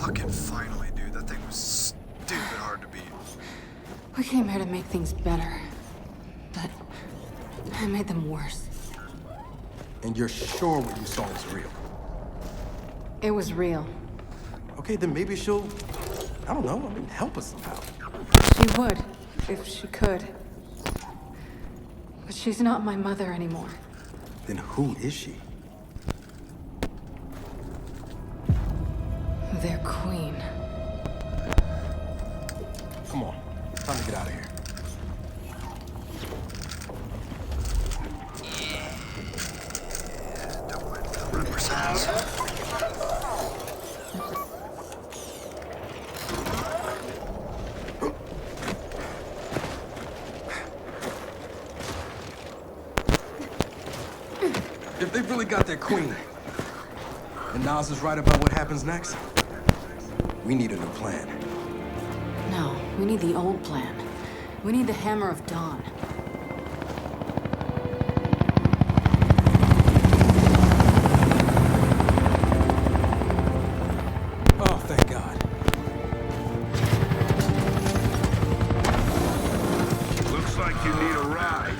Fucking finally, dude. That thing was stupid hard to beat. We came here to make things better. But I made them worse. And you're sure what you saw was real? It was real. Okay, then maybe she'll, I don't know, help us somehow. She would, if she could. But she's not my mother anymore. Then who is she? Their queen. Come on, time to get out of here. Don't mind the rubber sounds. If they've really got their queen, and Nas is right about what happens next, we need a new plan. No, we need the old plan. We need the Hammer of Dawn. Oh, thank God. Looks like you need a ride.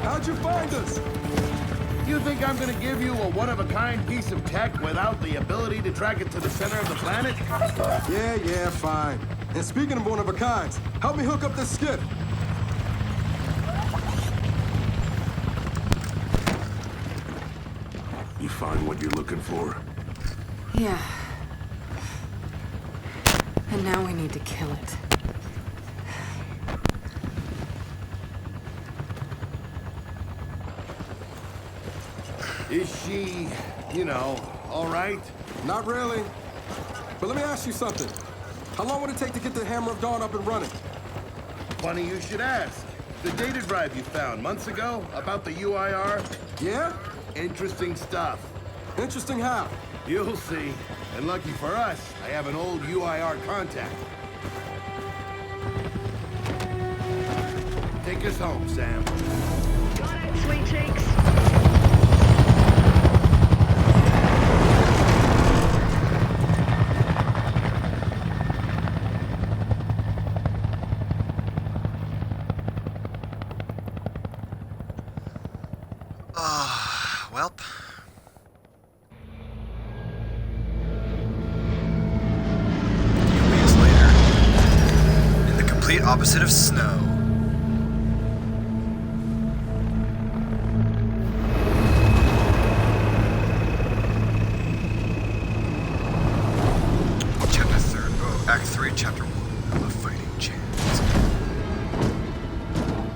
How'd you find us? You think I'm gonna give you a one-of-a-kind piece of tech without the ability to track it to the center of the planet? Yeah, fine. And speaking of one-of-a-kinds, help me hook up this skiff. You find what you're looking for? Yeah. And now we need to kill it. Is she, all right? Not really. But let me ask you something. How long would it take to get the Hammer of Dawn up and running? Funny you should ask. The data drive you found months ago about the UIR? Yeah? Interesting stuff. Interesting how? You'll see. And lucky for us, I have an old UIR contact. Take us home, Sam. Got it, sweet cheeks. Welp. Weeks later, in the complete opposite of snow. Chapter 3, Act 3, Chapter 1, The Fighting Chance.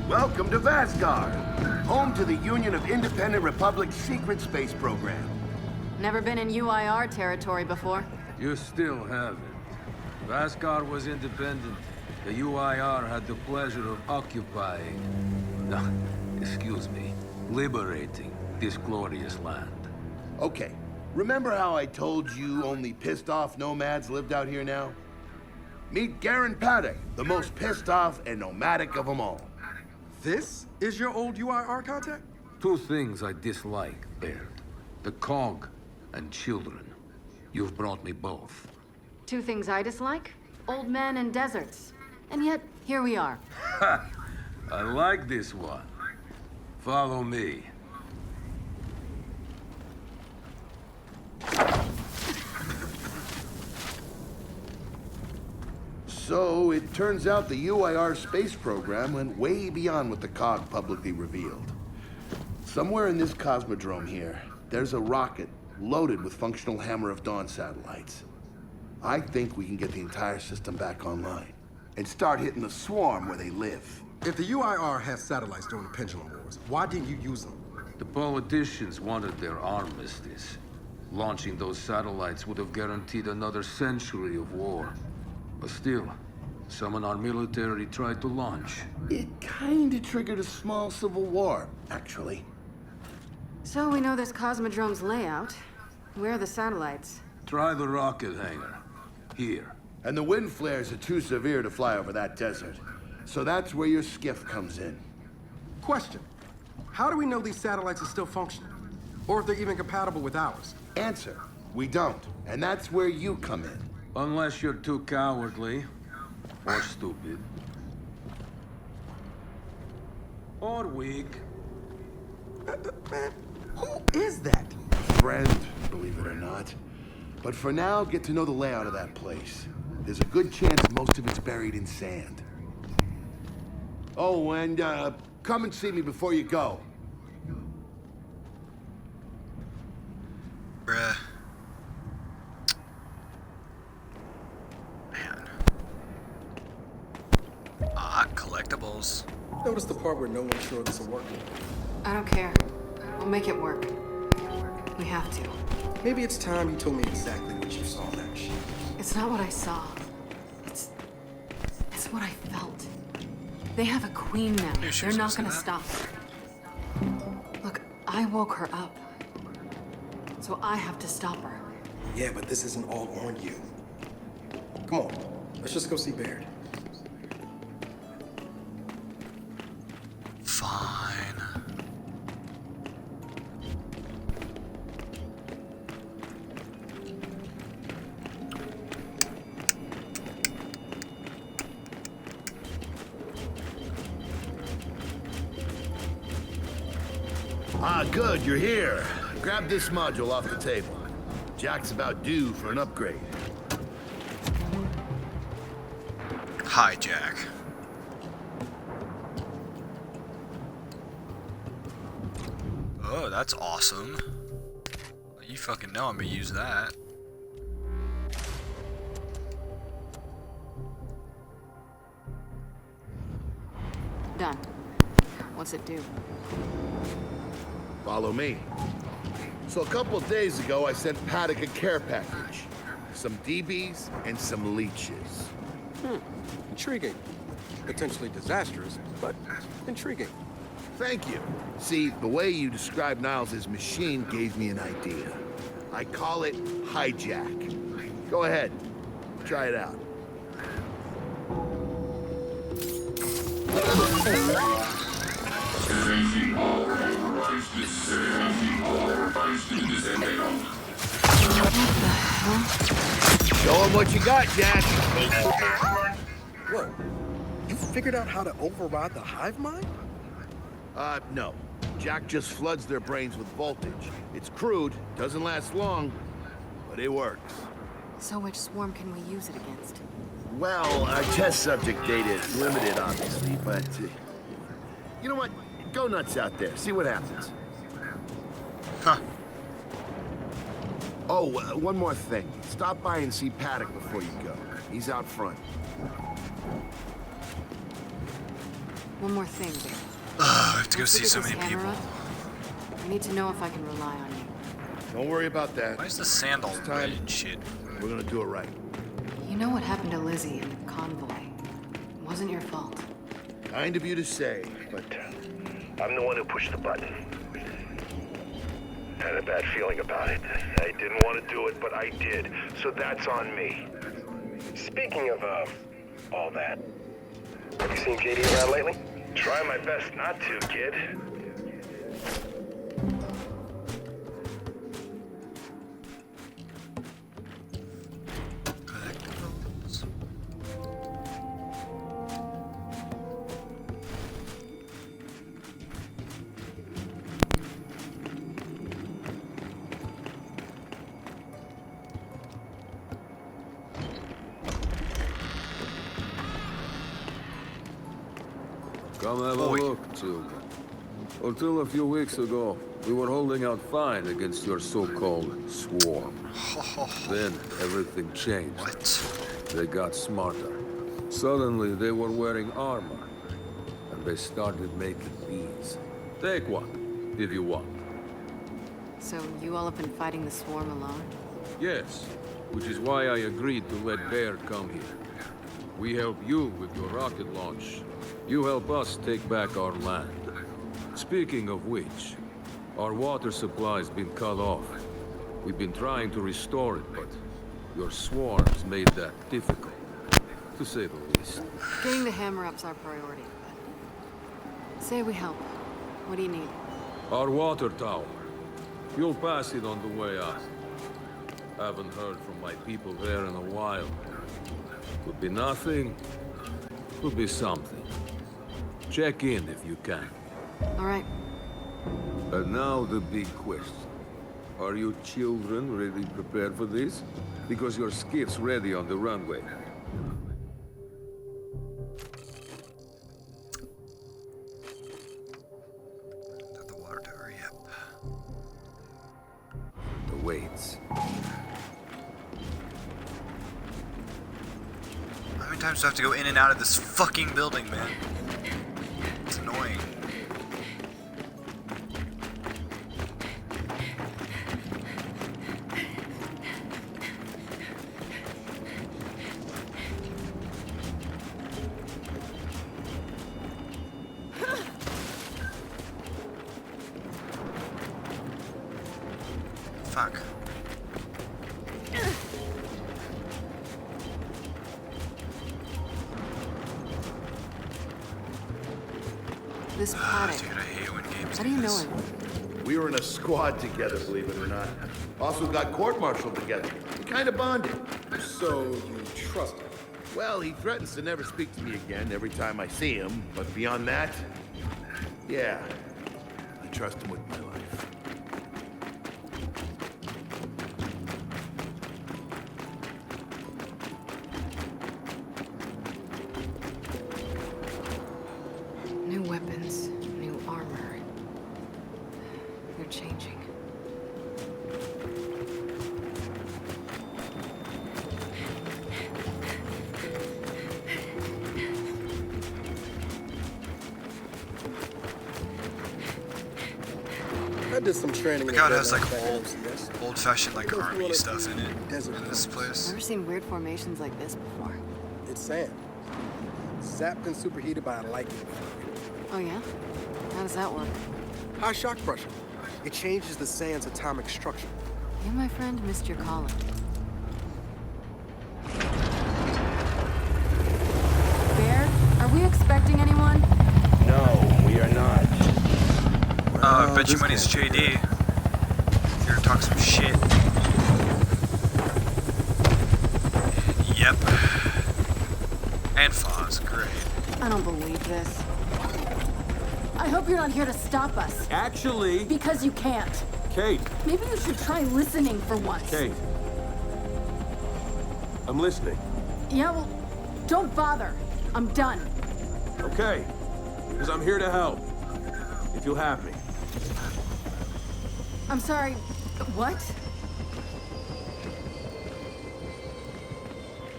Welcome to Vasgar, home to the Union of Independent Republic's secret space program. Never been in UIR territory before. You still haven't. Vasgar was independent. The UIR had the pleasure of occupying... No, excuse me. Liberating this glorious land. Okay, remember how I told you only pissed-off nomads lived out here now? Meet Garen Paddock, the most pissed-off and nomadic of them all. This is your old UIR contact? Two things I dislike, Baird. The Cog and children. You've brought me both. Two things I dislike? Old men and deserts. And yet, here we are. I like this one. Follow me. So, it turns out the UIR space program went way beyond what the COG publicly revealed. Somewhere in this cosmodrome here, there's a rocket loaded with functional Hammer of Dawn satellites. I think we can get the entire system back online and start hitting the swarm where they live. If the UIR has satellites during the Pendulum Wars, why didn't you use them? The politicians wanted their armistice. Launching those satellites would have guaranteed another century of war. But still, some in our military tried to launch. It kinda triggered a small civil war, actually. So we know this Cosmodrome's layout. Where are the satellites? Try the rocket hangar. Here. And the wind flares are too severe to fly over that desert. So that's where your skiff comes in. Question. How do we know these satellites are still functional? Or if they're even compatible with ours? Answer, we don't. And that's where you come in. Unless you're too cowardly, or stupid, or weak. Man, who is that? Friend, believe it or not. But for now, get to know the layout of that place. There's a good chance most of it's buried in sand. Oh, and come and see me before you go. Bruh. Man. Ah, collectibles. Notice the part where no one's sure this will work. I don't care. We'll make it work. We have to. Maybe it's time you told me exactly what you saw in that machine. It's not what I saw. It's what I felt. They have a queen now. Knew she They're was not gonna gonna say that. stop. Look, I woke her up. So I have to stop her. Yeah, but this isn't all on you. Come on, let's just go see Baird. Fine. Ah, good, you're here. Grab this module off the table. Jack's about due for an upgrade. Hi, Jack. Oh, that's awesome. You fucking know I'm gonna use that. Done. What's it do? Follow me. So a couple of days ago, I sent Paddock a care package. Some DBs and some leeches. Intriguing. Potentially disastrous, but intriguing. Thank you. See, the way you described Niles' machine gave me an idea. I call it hijack. Go ahead. Try it out. Show him what you got, Jack. What? You figured out how to override the hive mind? No. Jack just floods their brains with voltage. It's crude, doesn't last long, but it works. So which swarm can we use it against? Well, our test subject data is limited, obviously, but... you know what? Go nuts out there. See what happens. Huh. Oh, one more thing. Stop by and see Paddock before you go. He's out front. One more thing, Barry. I have to go Once see we get so this many hammer people. up, I need to know if I can rely on you. Don't worry about that. Why is the sand all It's red time. and shit? We're gonna do it right. You know what happened to Lizzie in the convoy. It wasn't your fault. Kind of you to say, but... I'm the one who pushed the button. Had a bad feeling about it. I didn't want to do it, but I did. So that's on me. Speaking of, all that. Have you seen JD around lately? Try my best not to, kid. Collectibles. Come have a Boy. look, children. Until a few weeks ago, we were holding out fine against your so-called swarm. Then everything changed. What? They got smarter. Suddenly they were wearing armor. And they started making these. Take one, if you want. So you all have been fighting the swarm alone? Yes, which is why I agreed to let Baird come here. We help you with your rocket launch. You help us take back our land. Speaking of which, our water supply's been cut off. We've been trying to restore it, but your swarms made that difficult, to say the least. Getting the hammer up's our priority. But say we help. What do you need? Our water tower. You'll pass it on the way out. Haven't heard from my people there in a while. Could be nothing. Could be something. Check in if you can. All right. And now the big question. Are you children really prepared for this? Because your skiff's ready on the runway. At the water tower, yep. The weights. How many times do I have to go in and out of this fucking building, man? It's annoying. Fuck. This Dude, Paddock. I hate when games How do do you know this. him? We were in a squad together, believe it or not. Also got court-martialed together. We kind of bonded. So you trust him? Well, he threatens to never speak to me again every time I see him, but beyond that, yeah, I trust him with my life. New weapons, new armor. They're changing. I did some training. Look how it has like old-fashioned like army stuff in it. In this place. Never seen weird formations like this before. It's sand. Zapped and superheated by a lightning bug. Oh yeah? How does that work? High shock pressure. It changes the sand's atomic structure. You, my friend, missed your calling. Bear, are we expecting anyone? No, we are not. I bet you money's JD. You're gonna talk some shit. Yep. And Foz, great. I don't believe this. I hope you're not here to stop us. Actually, Because you can't. Kate, Maybe you should try listening for once. Kate. I'm listening. Yeah, well, don't bother. I'm done. Okay. Because I'm here to help. If you'll have me. I'm sorry. What?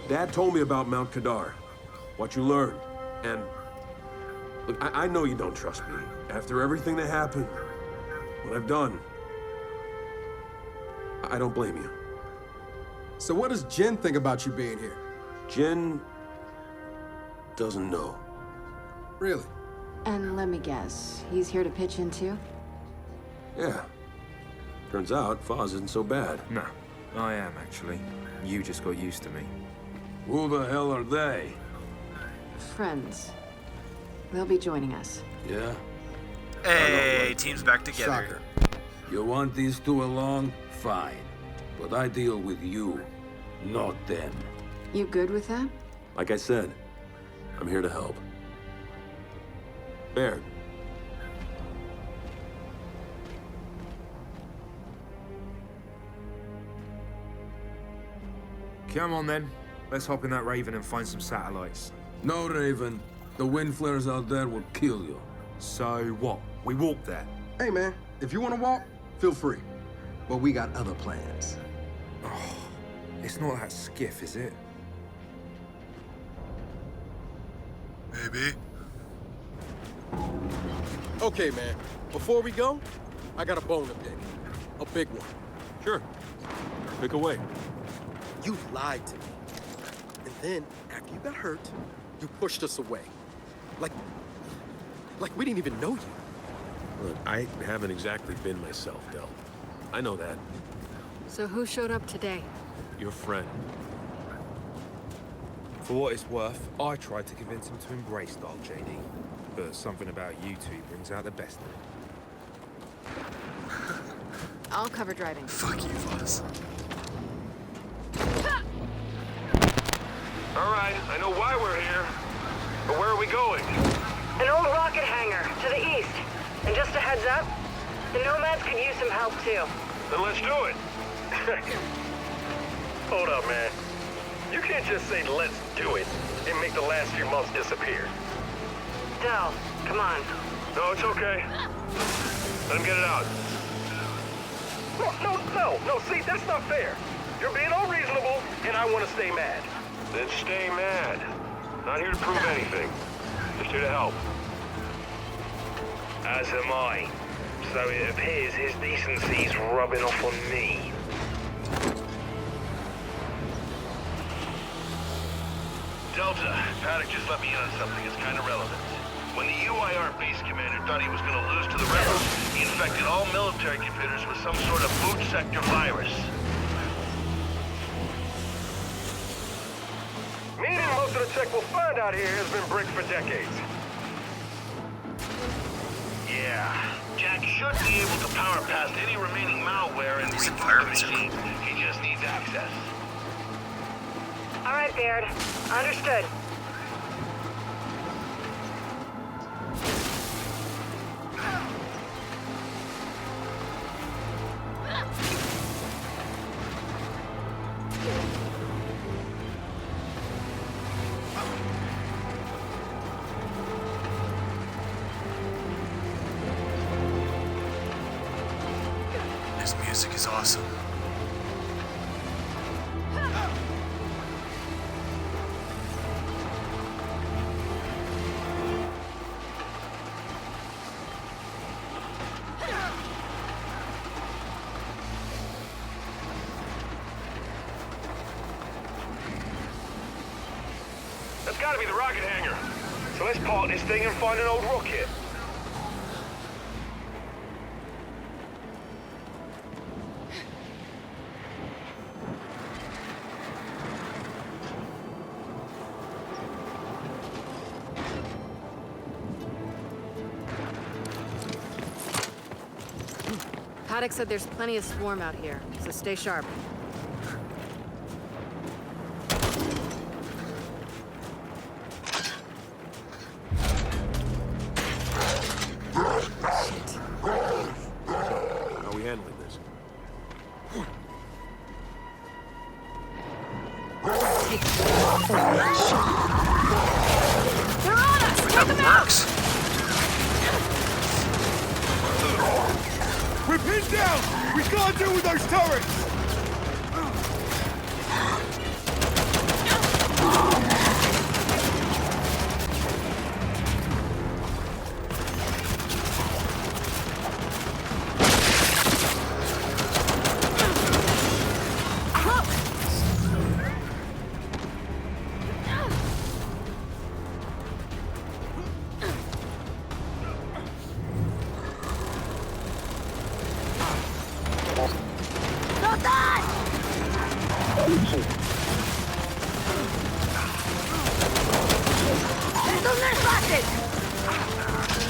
Dad told me about Mount Kadar. What you learned. And look, I know you don't trust me. After everything that happened, what I've done, I don't blame you. So what does Jin think about you being here? Jin doesn't know. Really? And let me guess, he's here to pitch in too? Yeah. Turns out Foz isn't so bad. No, I am actually. You just got used to me. Who the hell are they? Friends. They'll be joining us. Yeah? Hey, team's back together. Shocker. You want these two along? Fine. But I deal with you, not them. You good with that? Like I said, I'm here to help. Baird. Come on then. Let's hop in that Raven and find some satellites. No, Raven. The wind flares out there will kill you. So what? We walk there. Hey man, if you want to walk, feel free. But we got other plans. It's not that skiff, is it? Maybe. Okay, man. Before we go, I got a bone to pick. A big one. Sure. Pick away. You lied to me. And then, after you got hurt, you pushed us away. Like we didn't even know you. Look, I haven't exactly been myself, Del. I know that. So who showed up today? Your friend. For what it's worth, I tried to convince him to embrace Dark JD. But something about you two brings out the best in him. I'll cover driving. Fuck you, Foz. fine. I know why we're here. But where are we going? An old rocket hangar to the east. And just a heads up, the Nomads could use some help too. Then let's do it. Hold up, man. You can't just say let's do it and make the last few months disappear. Del, come on. No, it's okay. Let him get it out. No, see, that's not fair. You're being unreasonable, and I want to stay mad. Then stay mad. Not here to prove anything. Just here to help. As am I. So it appears his decency's rubbing off on me. Delta, Paddock just let me in on something that's kind of relevant. When the UIR base commander thought he was going to lose to the rebels, he infected all military computers with some sort of boot sector virus. Meaning most of the tech we'll find out here has been bricked for decades. Yeah, Jack should be able to power past any remaining malware and These reboot the environments are machine. He just needs access. All right, Baird. Understood. This music is awesome. That's gotta be the rocket hangar. So let's park this thing and find an old rocket. Paddock said there's plenty of swarm out here, so stay sharp. How are we handling this? They're on us! But Take that them out! works. We're pinned down! We can't deal with those turrets!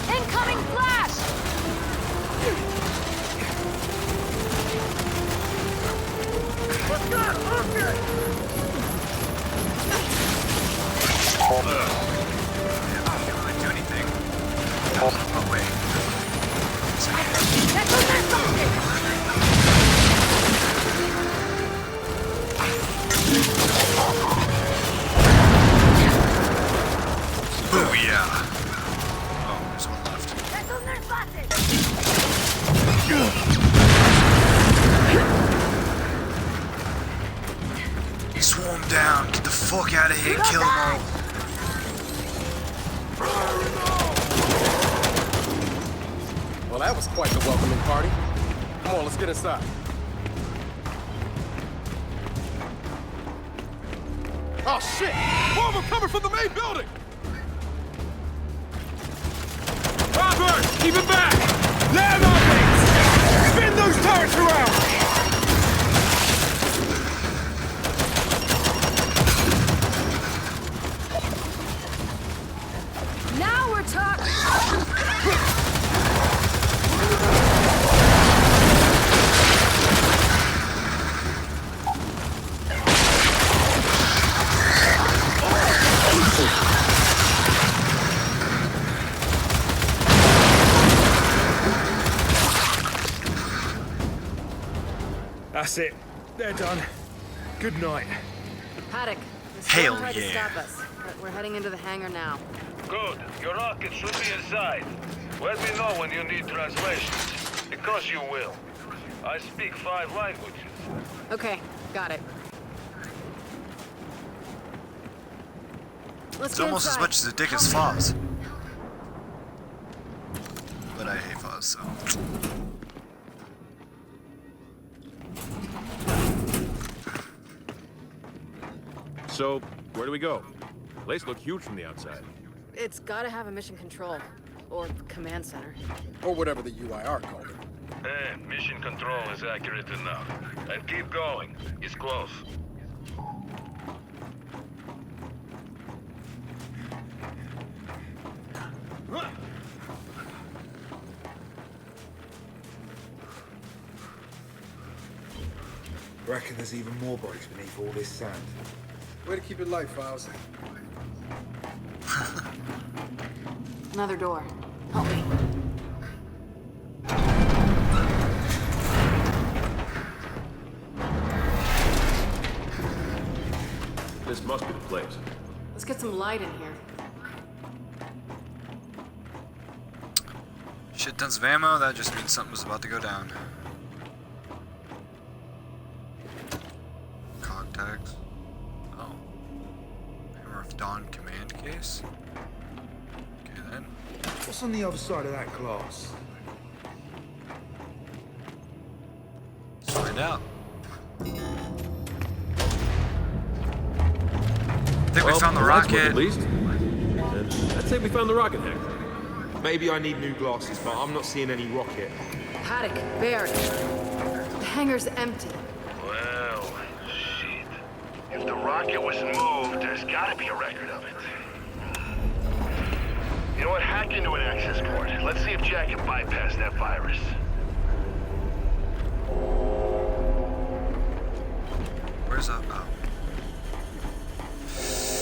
Incoming flash! Can't really do anything. Oh, wait. Oh, yeah. Oh, there's one left. Swarm down. Get the fuck out of here. Kill them all. Well, that was quite the welcoming party. Come on, let's get inside. Oh, shit! More of them coming from the main building! Robert! Keep it back! Let them out, spin those turrets around! Now we're talking! That's it. They're done. Good night. Paddock, the Hell storm tried to yeah. stop us, but we're heading into the hangar now. Good. Your rocket should be inside. Let me know when you need translations, because you will. I speak 5 languages. Okay, got it. Let's It's get almost as inside. much as a dick as Foz. But I hate Foz, so. So, where do we go? Place look huge from the outside. It's gotta have a mission control. Or command center. Or whatever the UIR called it. Mission control is accurate enough. And keep going. It's close. Reckon there's even more bodies beneath all this sand. Way to keep it light, Files. Another door. Help me. This must be the place. Let's get some light in here. Shit tons of ammo, that just means something was about to go down. Cog tags. Oh. Hammer of Dawn command case? Okay then. What's on the other side of that glass? Let's find out. I think we found the Well, that's worth rocket. At least. And I'd say we found the rocket hangar. Maybe I need new glasses, but I'm not seeing any rocket. Paddock, Baird. The hangar's empty. Well, shit. If the rocket was moved, there's gotta be a record of it. You know what? Hack into an access port. Let's see if Jack can bypass that virus. Where's that? Oh.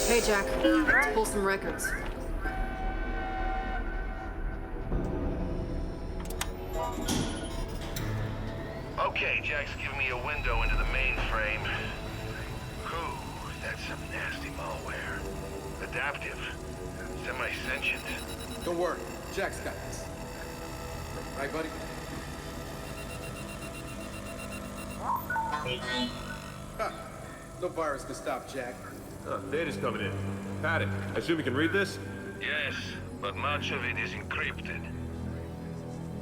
Hey, Jack. Let's pull some records. Okay, Jack's giving me a window into the mainframe. Whew, that's some nasty malware. Adaptive. Semi-sentient. Don't worry, Jack's got this. Right, buddy? Ha, no virus can stop Jack. Oh, data's coming in. Paddock, I assume you can read this? Yes, but much of it is encrypted.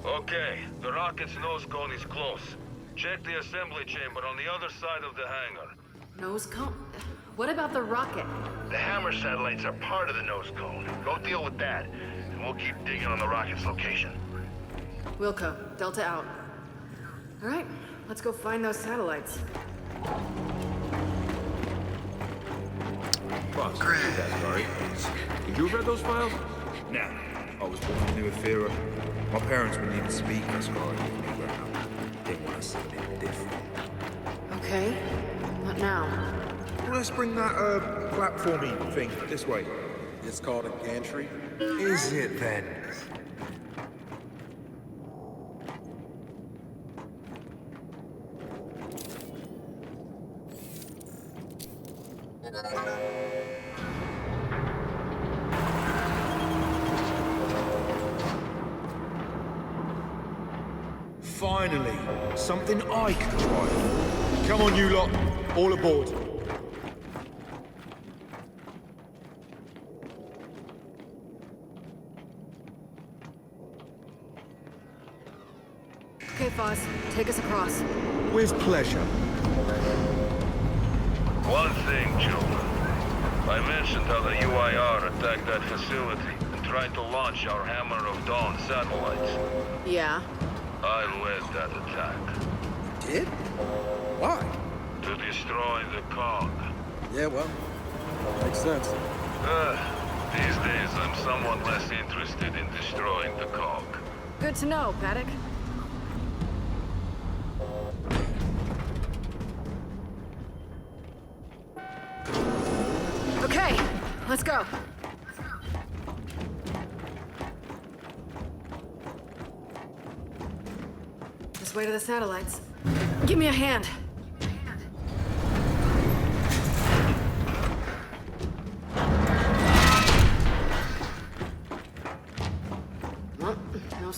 Okay, the rocket's nose cone is close. Check the assembly chamber on the other side of the hangar. Nose cone? What about the rocket? The Hammer satellites are part of the nose cone. Go deal with that, and we'll keep digging on the rocket's location. Wilco, Delta out. All right, let's go find those satellites. Boss, sorry. Did you have read those files? Nah, I was born in New Ethera. My parents wouldn't even speak Asgard when we were out. Didn't want to see anything different. Okay, what now? Well, let's bring that, platformy thing this way. It's called a gantry. Is it then? Finally, something I can drive. Come on, you lot. All aboard. Okay, Foz, take us across. With pleasure. One thing, children. I mentioned how the UIR attacked that facility and tried to launch our Hammer of Dawn satellites. Yeah. I led that attack. Did? Why? To destroy the cog. Yeah, well, makes sense. These days I'm somewhat less interested in destroying the cog. Good to know, Paddock. Okay, let's go. This way to the satellites. Give me a hand.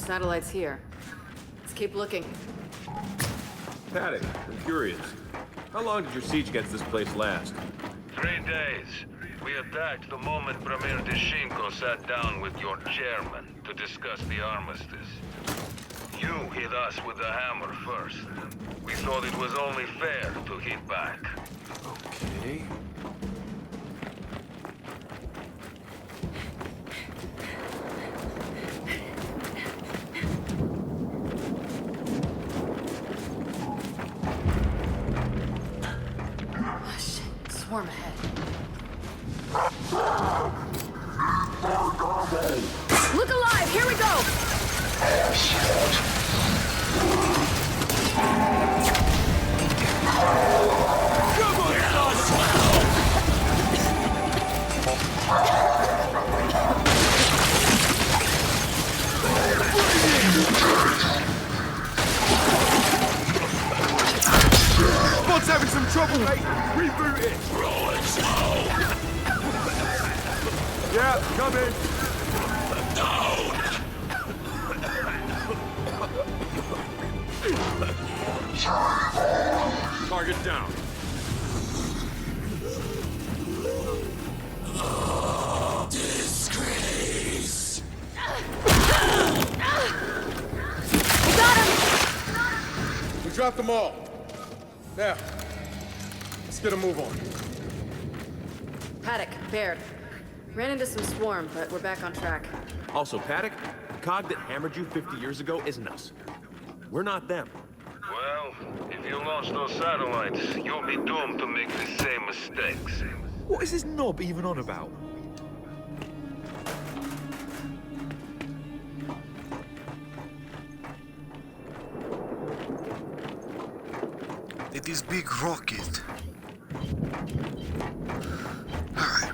Satellite's here. Let's keep looking. Paddock, I'm curious. How long did your siege against this place last? 3 days. We attacked the moment Premier Deshinko sat down with your chairman to discuss the armistice. You hit us with the hammer first. We thought it was only fair to hit back. Okay. Oh, shit. Swarm ahead. Look alive! Here we go! Spot's having some trouble, mate. Reboot it. Rolling slow. Yeah, come in. Target down. Disgrace! We got him! We dropped them all. Now, let's get a move on. Paddock, Baird. Ran into some swarm, but we're back on track. Also, Paddock, the cog that hammered you 50 years ago isn't us. We're not them. Well, if you launch those satellites, you'll be doomed to make the same mistakes. What is this knob even on about? It is big rocket. Alright.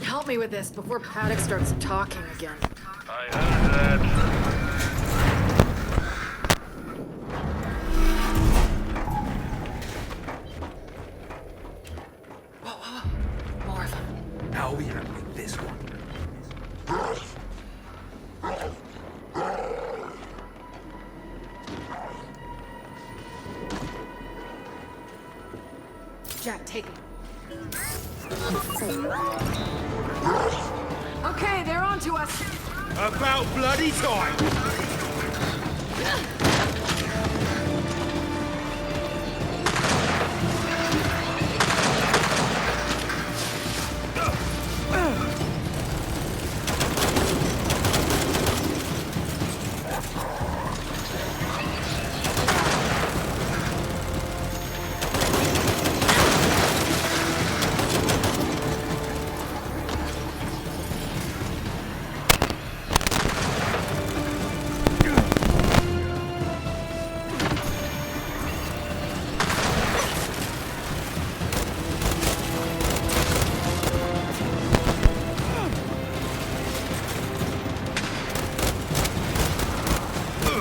Help me with this before Paddock starts talking again. I heard that. More of them. How are we handling this one? Jack, take him. Okay, they're on to us. About bloody time!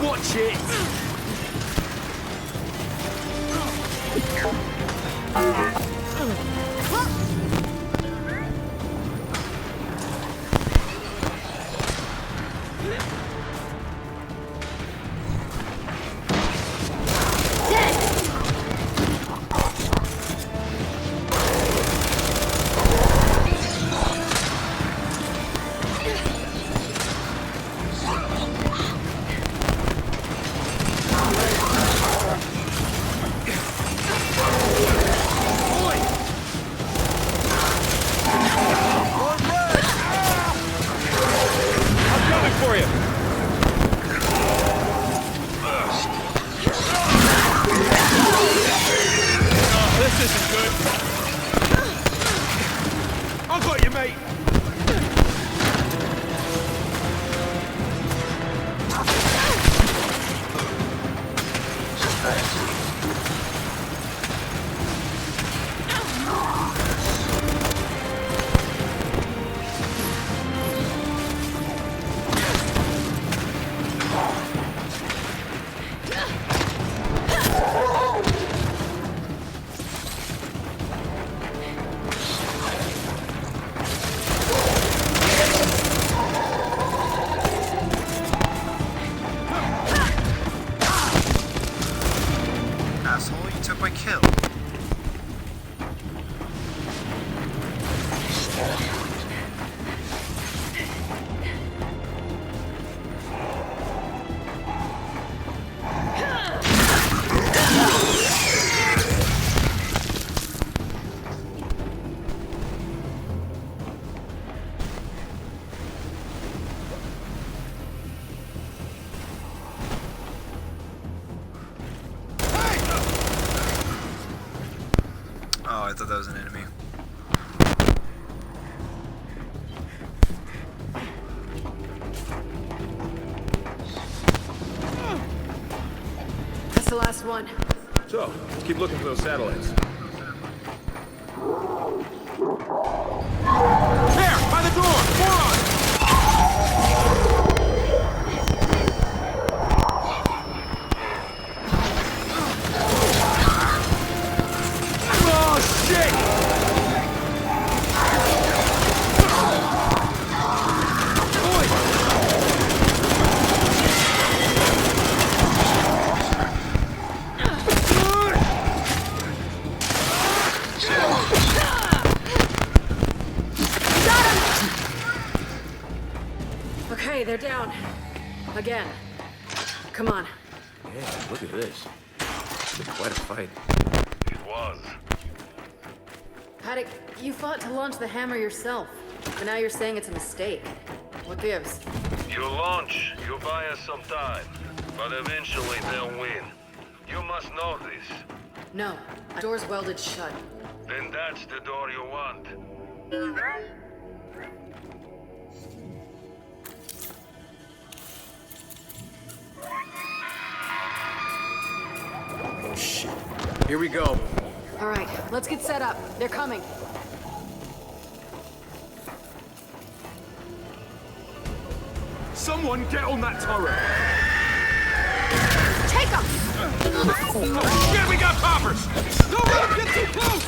Watch it! For you. Oh, this isn't good. I got you, mate. my kill? Oh, I thought that was an enemy. That's the last one. So, let's keep looking for those satellites. There! By the door! Moron! Oh, shit! Okay, they're down. Again. Come on. Yeah, look at this. It's been quite a fight. It was. Paddock, you fought to launch the hammer yourself. But now you're saying it's a mistake. What gives? You launch, you buy us some time. But eventually they'll win. You must know this. No. The door's welded shut. Then that's the door you want. Oh, shit. Here we go. All right, let's get set up. They're coming. Someone get on that turret! Take them! Shit, we got poppers! Don't let them get too close!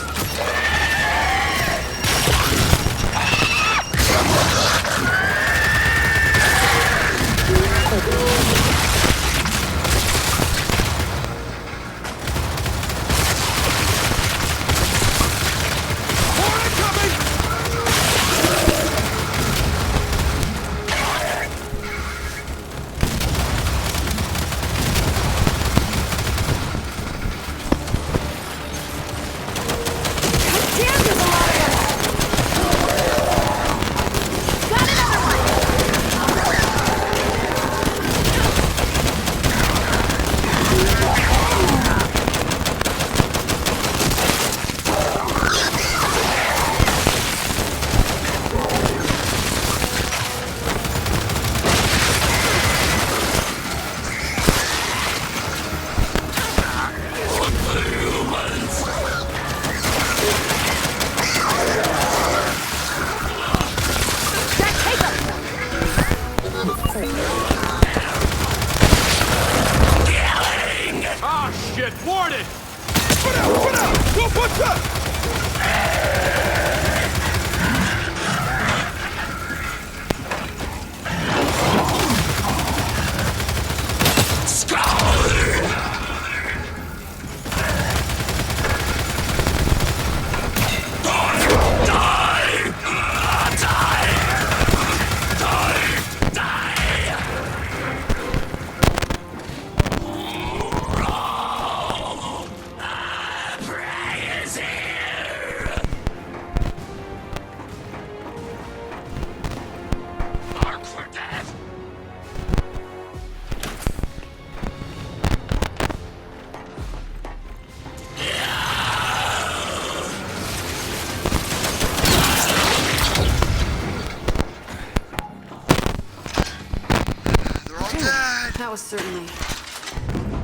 That was certainly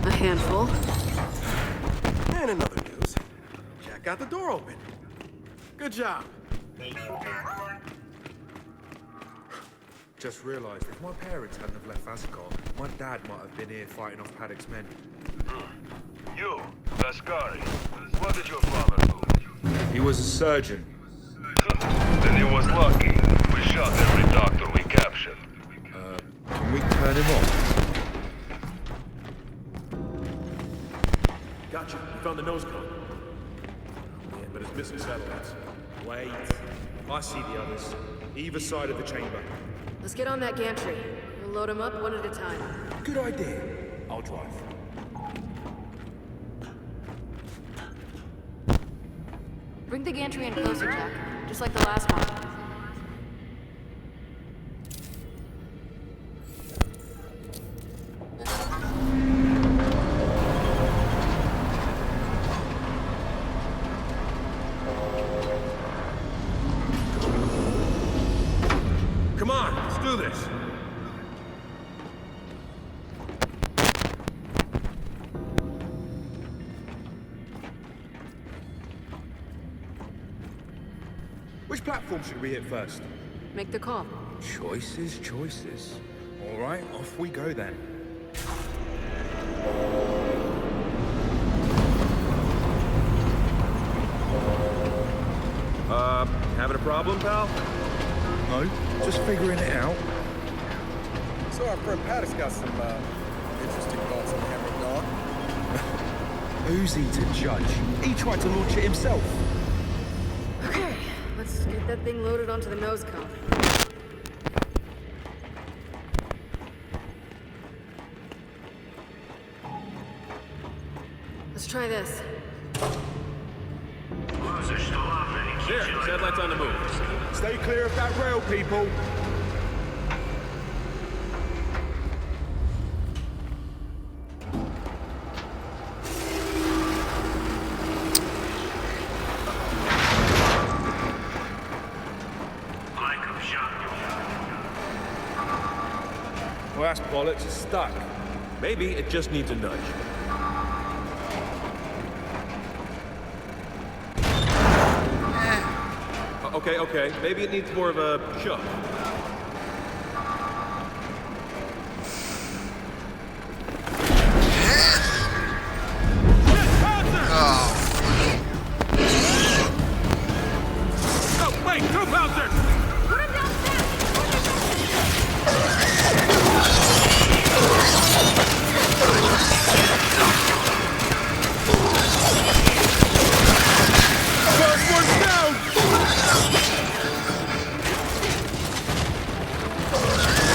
a handful. And another news. Jack got the door open. Good job. Just realized if my parents hadn't have left Asgard, my dad might have been here fighting off Paddock's men. You, Lascari, what did your father do? He was a surgeon. Then he was lucky. We shot every doctor we captured. Can we turn him off? Gotcha. You found the nose cone. Yeah, but it's missing satellites. Wait. I see the others. Either side of the chamber. Let's get on that gantry. We'll load them up one at a time. Good idea. I'll drive. Bring the gantry in closer, Jack. Just like the last one. Come on, let's do this. Which platform should we hit first? Make the call. Choices, choices. All right, off we go then. Having a problem, pal? No, just figuring it out. So our friend Paddock's got some, interesting thoughts on the Hammer of Dawn. Who's he to judge? He tried to launch it himself. Okay, let's get that thing loaded onto the nose cone. Let's try this. There, satellites on the move. Stay clear of that rail, people. Well, that's bollocks. It's stuck. Maybe it just needs a nudge. Okay. Maybe it needs more of a shove. Oh, wait! Two Pouncer! Put him down First one's down!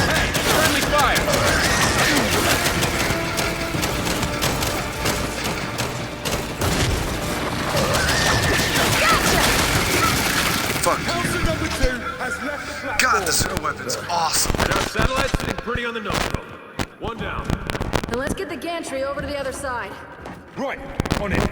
Hey, friendly fire! Fuck. Pouncer number 2 has left the platform. God, this weapon's awesome. And our satellite's sitting pretty on the nose cone. One down. And let's get the gantry over to the other side. Right, on it.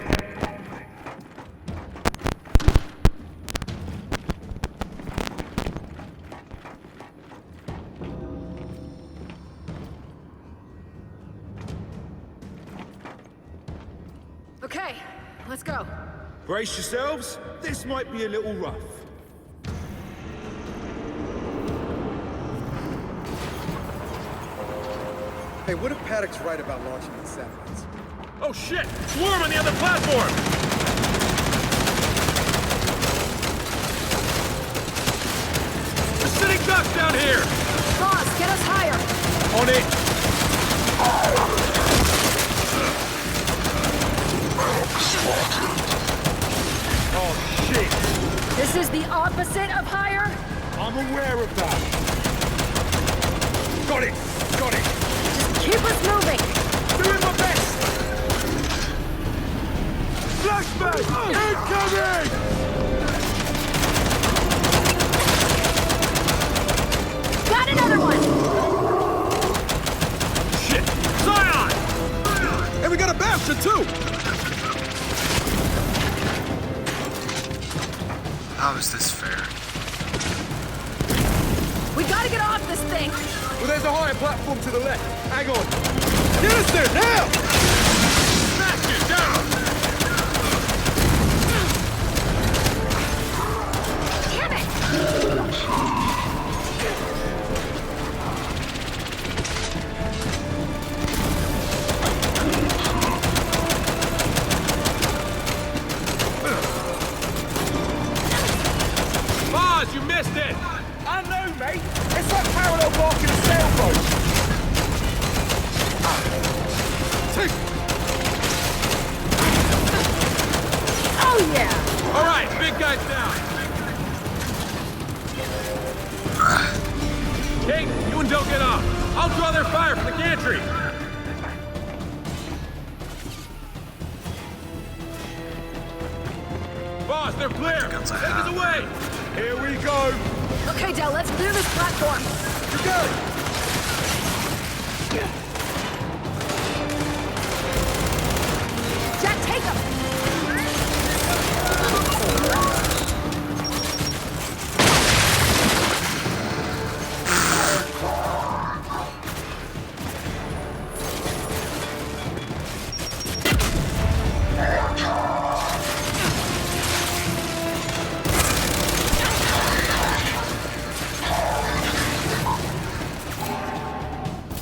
Okay, let's go. Brace yourselves. This might be a little rough. Hey, what if Paddock's right about launching these satellites? Oh shit! Swarm on the other platform! They're sitting ducks down here! Boss, get us higher! On it. Oh shit! This is the opposite of higher? I'm aware of that. Got it! Got it! Keep us moving! Doing my best! Flashbang! Incoming! Got another one! Shit! Zion! And we got a Bastion, too! How is this fair? We gotta get off this thing! Well, there's a higher platform to the left. Hang on. Get us there, now! Smash it down! Damn it! Boz, you missed it! I know, mate! It's like parallel barking a sailboat! yeah! All right, big guy's down. Kate, you and Del get off. I'll draw their fire from the gantry. Boss, they're clear. Guns I Take us have. away. Here we go. Okay, Del, let's clear this platform. You got it. Jack, take him!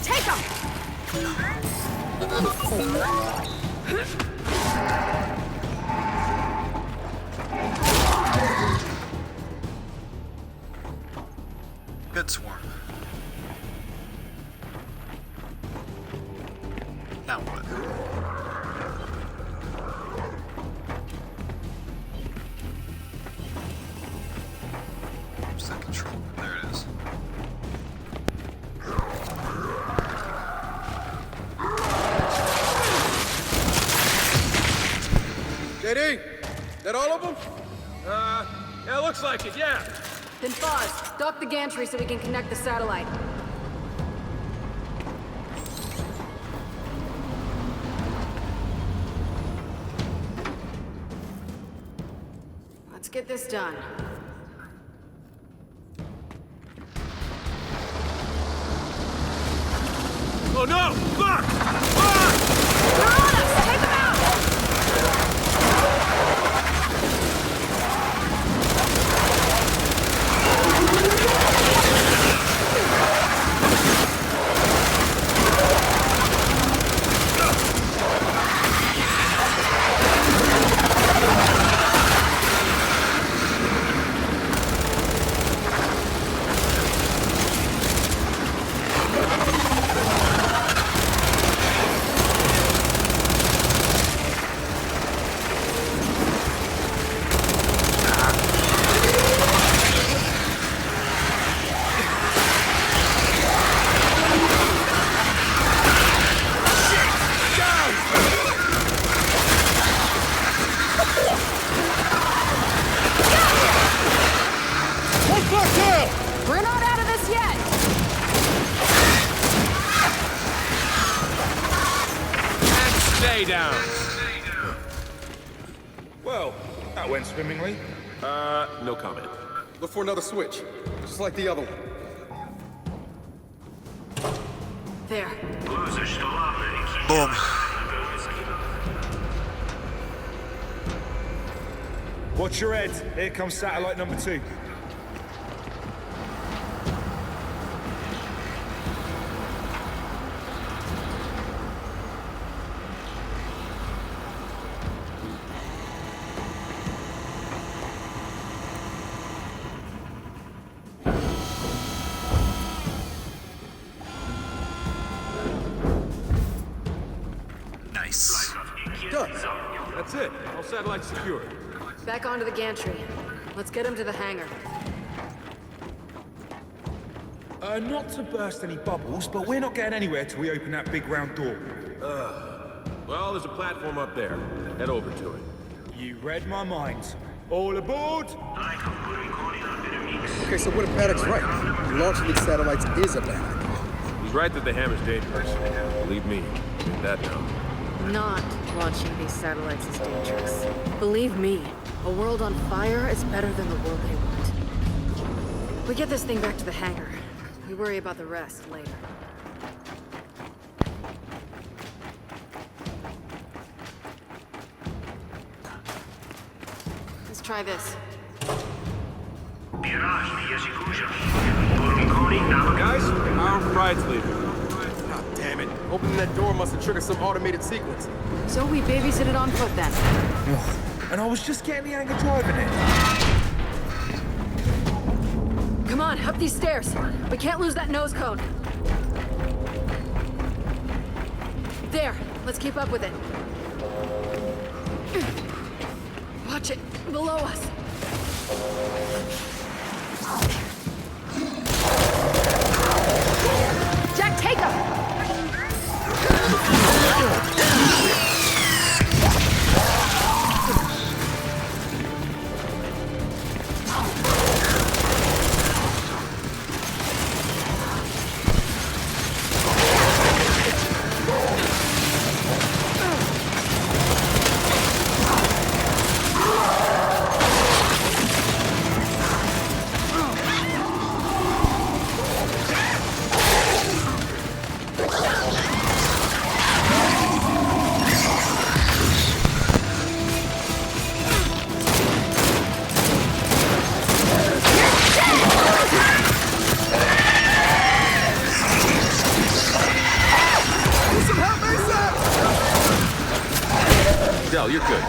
Take him! Good swarm. Now what? Where's that control? There it is. JD, that all of them? Yeah, looks like it, yeah. Then Foz, dock the gantry so we can connect the satellite. Let's get this done. Oh no! Fuck! Fuck! They're on us! Take them out! We're not out of this yet! And stay down. Well, that went swimmingly. No comment. Look for another switch, just like the other one. There. Boom. Watch your head. Here comes satellite number 2. Nice. Done. That's it. All satellites secure. Back onto the gantry. Let's get him to the hangar. Not to burst any bubbles, but we're not getting anywhere till we open that big round door. Well, there's a platform up there. Head over to it. You read my mind. All aboard! Okay, so what if Paddock's right? Launching these satellites is a bad idea. He's right that the hammer's dangerous. Believe me, get that now. Not launching these satellites is dangerous. Believe me, a world on fire is better than the world they want. We get this thing back to the hangar. We worry about the rest later. Let's try this. Guys, our pride's leaving. God damn it. Opening that door must have triggered some automated sequence. So we babysit it on foot then. And I was just getting the hang of driving it. Come on, up these stairs. We can't lose that nose cone. There, let's keep up with it. Watch Watch it! Below us! Jack, take him! Del, you're good.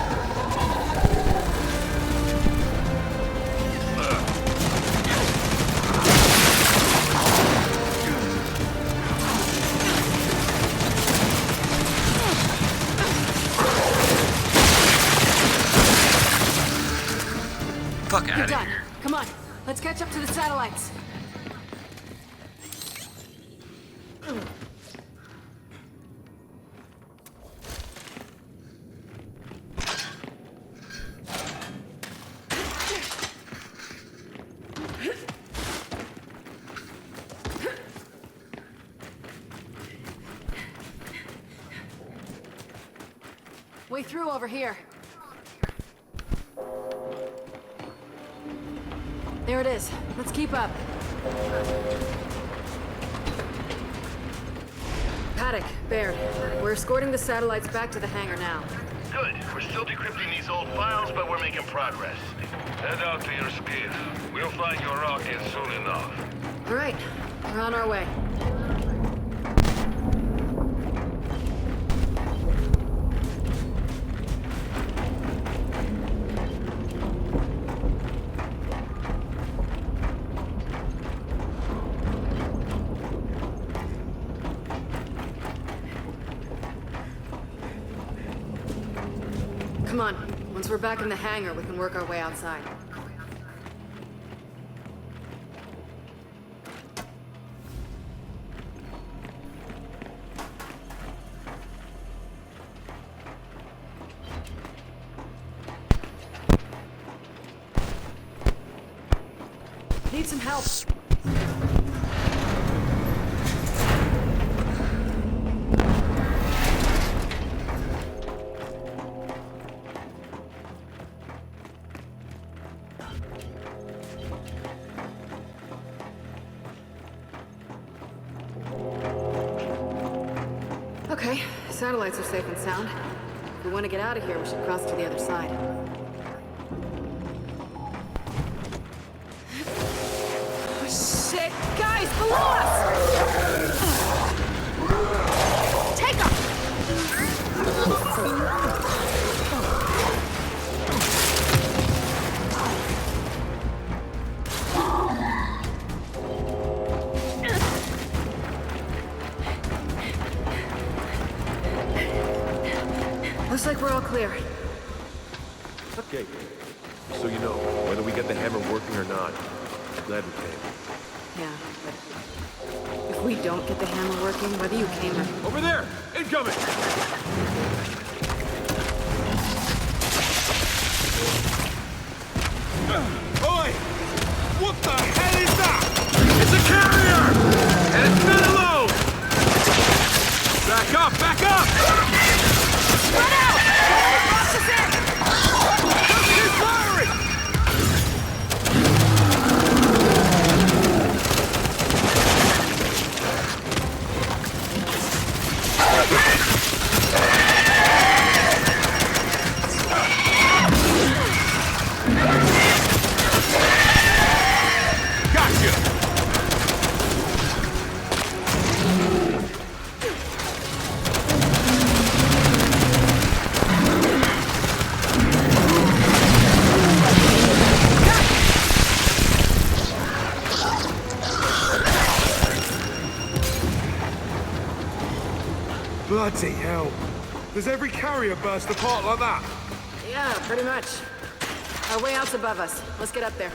Fuck You're out of done. here. Come on, let's catch up to the satellites. Way through over here. There it is. Let's keep up. Paddock, Baird, we're escorting the satellites back to the hangar now. Good. We're still decrypting these old files, but we're making progress. Head out to your skiff. We'll find your rocket soon enough. All right, we're on our way. Come on. Once we're back in the hangar, we can work our way outside. Need some help. Okay, satellites are safe and sound. If we want to get out of here, we should cross to the other side. Oh, shit! Guys, below us! Take them! Looks like we're all clear. Okay. So you know, whether we get the hammer working or not, I'm glad we came. Yeah, but if we don't get the hammer working, whether you came or... Over there! Incoming! Oi! What the hell is that? It's a carrier! And it's not alone! Back up! Back up! Run out! Box us in! Keep firing! Bloody hell. Does every carrier burst apart like that? Yeah, pretty much. Our way out's above us. Let's get up there.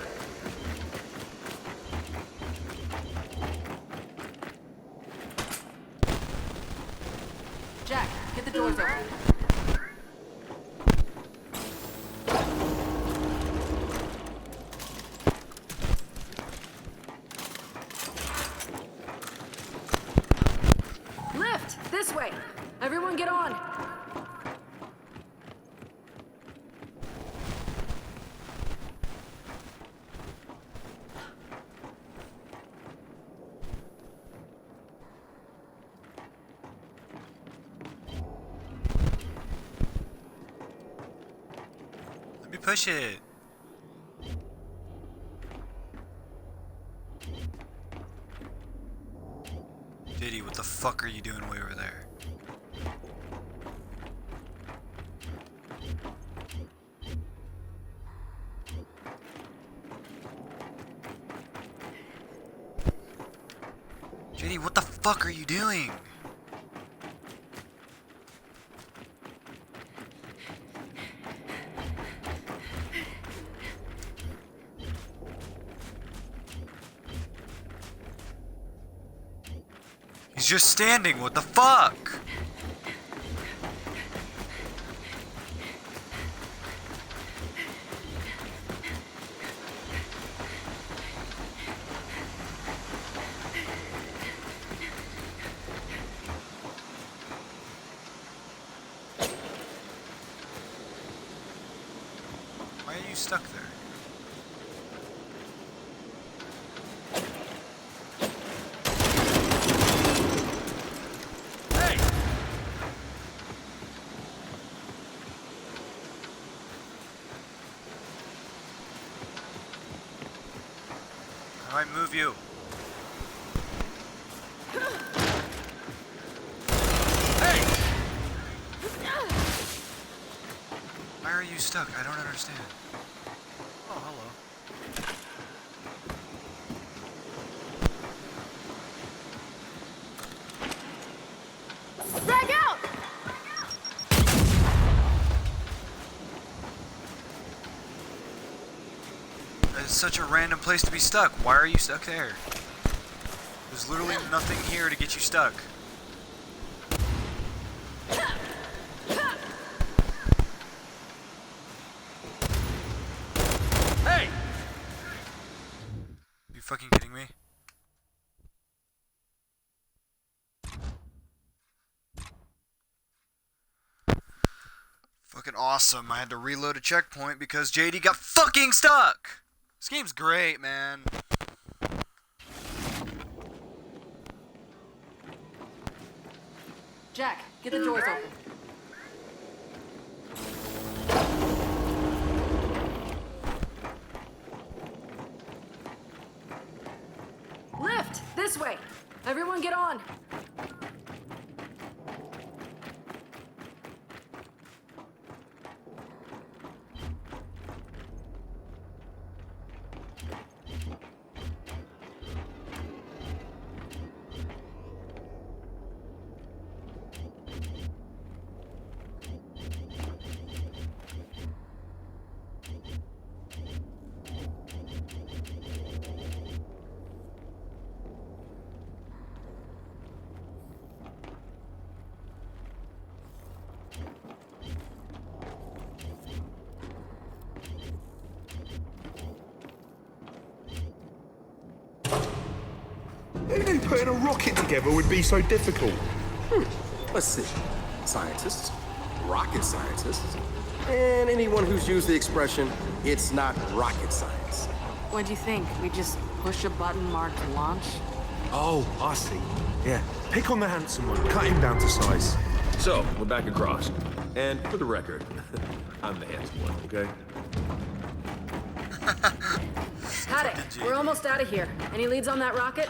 Jack, get the doors open. Lift! This way! Everyone get on! Let me push it. JD, what the fuck are you doing way over there? JD, what the fuck are you doing? He's just standing, what the fuck? Why are you stuck there? I might move you. Hey! Why are you stuck? I don't understand. Oh, hello. Frag out! It's such a random place to be stuck. Why are you stuck there? There's literally nothing here to get you stuck. Hey! You fucking kidding me? Fucking awesome. I had to reload a checkpoint because JD got fucking stuck! This game's great, man. Jack, get the doors open. Lift! This way! Everyone get on! Who knew putting a rocket together would be so difficult? Let's see. Scientists, rocket scientists, and anyone who's used the expression, it's not rocket science. What'd you think? We just push a button marked launch? Oh, I see. Yeah. Pick on the handsome one. Cut him down to size. So, we're back across. And for the record, I'm the handsome one, okay? Had it. We're almost out of here. Any leads on that rocket?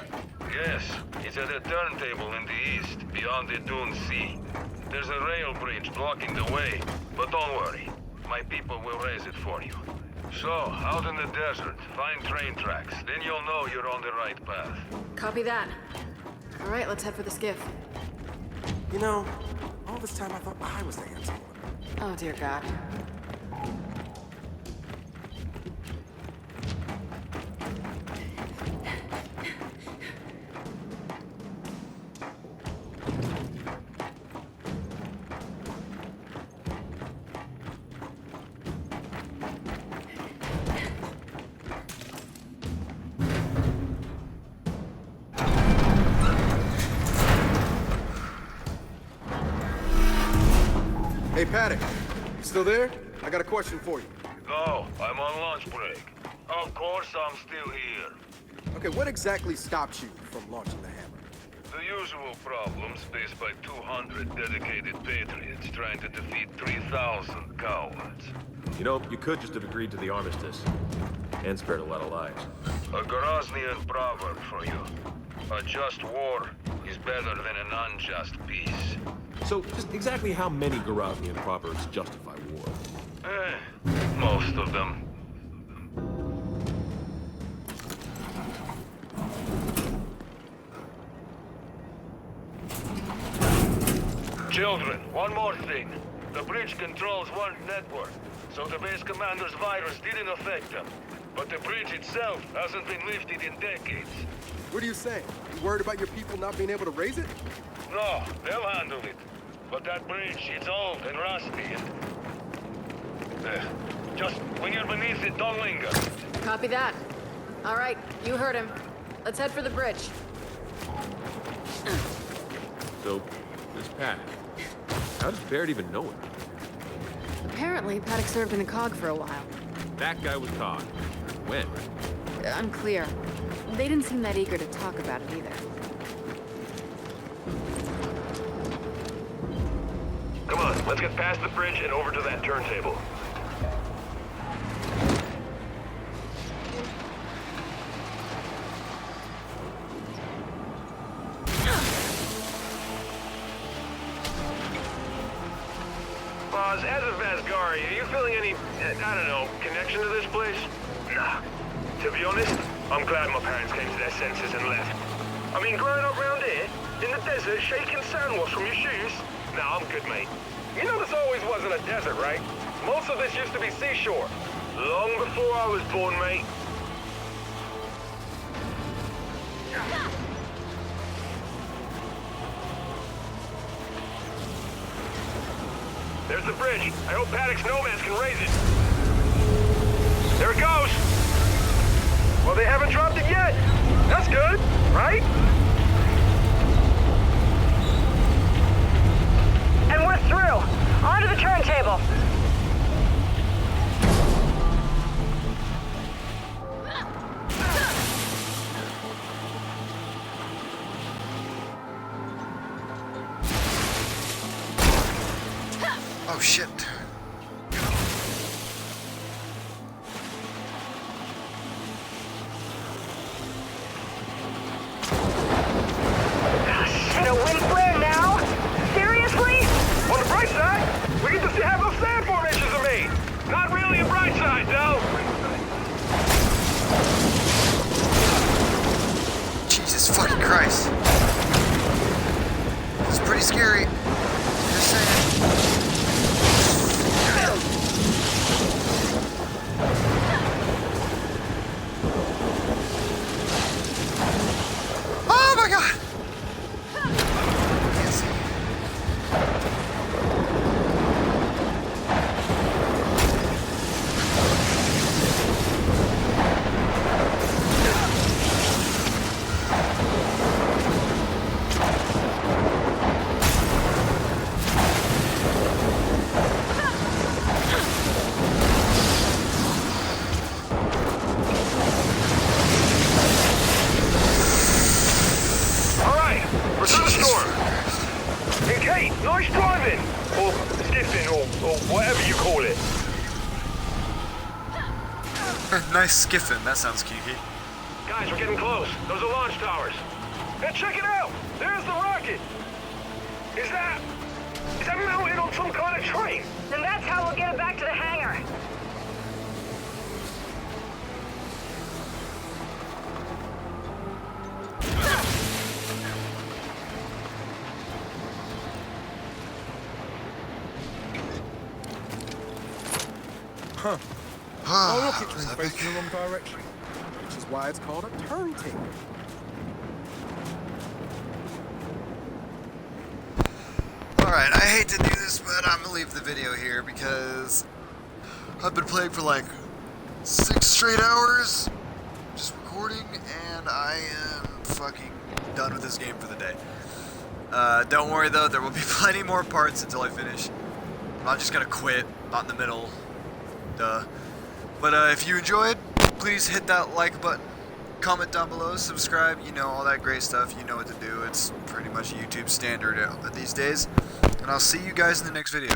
Yes, it's at a turntable in the east, beyond the Dune Sea. There's a rail bridge blocking the way, but don't worry. My people will raise it for you. So, out in the desert, find train tracks. Then you'll know you're on the right path. Copy that. All right, let's head for the skiff. You know, all this time I thought I was the handsome one. Oh, dear God. Hey, Paddock. You still there? I got a question for you. No, I'm on lunch break. Of course I'm still here. Okay, what exactly stopped you from launching the hammer? The usual problems faced by 200 dedicated patriots trying to defeat 3,000 cowards. You know, you could just have agreed to the armistice. And spared a lot of lives. A Groznian proverb for you. A just war is better than an unjust peace. So, just exactly how many Groznian proverbs justify war? Most of them. Children, one more thing. The bridge controls one network, so the base commander's virus didn't affect them. But the bridge itself hasn't been lifted in decades. What are you saying? You worried about your people not being able to raise it? No, they'll handle it. But that bridge, it's old and rusty and... just when you're beneath it, don't linger. Copy that. All right, you heard him. Let's head for the bridge. So, this Paddock, how does Barrett even know him? Apparently, Paddock served in the COG for a while. That guy was COG. When? Unclear. They didn't seem that eager to talk about it either. Come on, let's get past the bridge and over to that turntable. Boz, as a Vasgari, are you feeling any, I don't know, connection to this place? Nah. To be honest, I'm glad my parents came to their senses and left. I mean, growing up around here, in the desert, shaking sand wash from your shoes? Nah, I'm good, mate. You know this always wasn't a desert, right? Most of this used to be seashore. Long before I was born, mate. There's the bridge. I hope Paddock's nomads can raise it. There it goes. Well, they haven't dropped it yet. That's good, right? And we're through. Onto the turntable. Oh shit. And a wind flare now? Seriously? On the bright side, we get to see how those sand formations are made. Not really a bright side, though. Jesus fucking Christ. It's pretty scary. Just saying. Oh my god! Can't see. Nice driving! Or skiffing, or whatever you call it. Nice skiffing, that sounds kinky. Guys, we're getting close. Those are launch towers. Hey, check it out! There's the rocket! Is that mounted on some kind of train? Then that's how we'll get it back to the hangar. Huh. Oh, look, it was facing the wrong direction. Which is why it's called a turntable. Alright, I hate to do this, but I'm gonna leave the video here because I've been playing for like 6 straight hours, just recording, and I am fucking done with this game for the day. Don't worry though, there will be plenty more parts until I finish. not just gonna quit, not in the middle. Duh. But if you enjoyed, please hit that like button, comment down below, subscribe, you know, all that great stuff. You know what to do. It's pretty much YouTube standard these days. And I'll see you guys in the next video.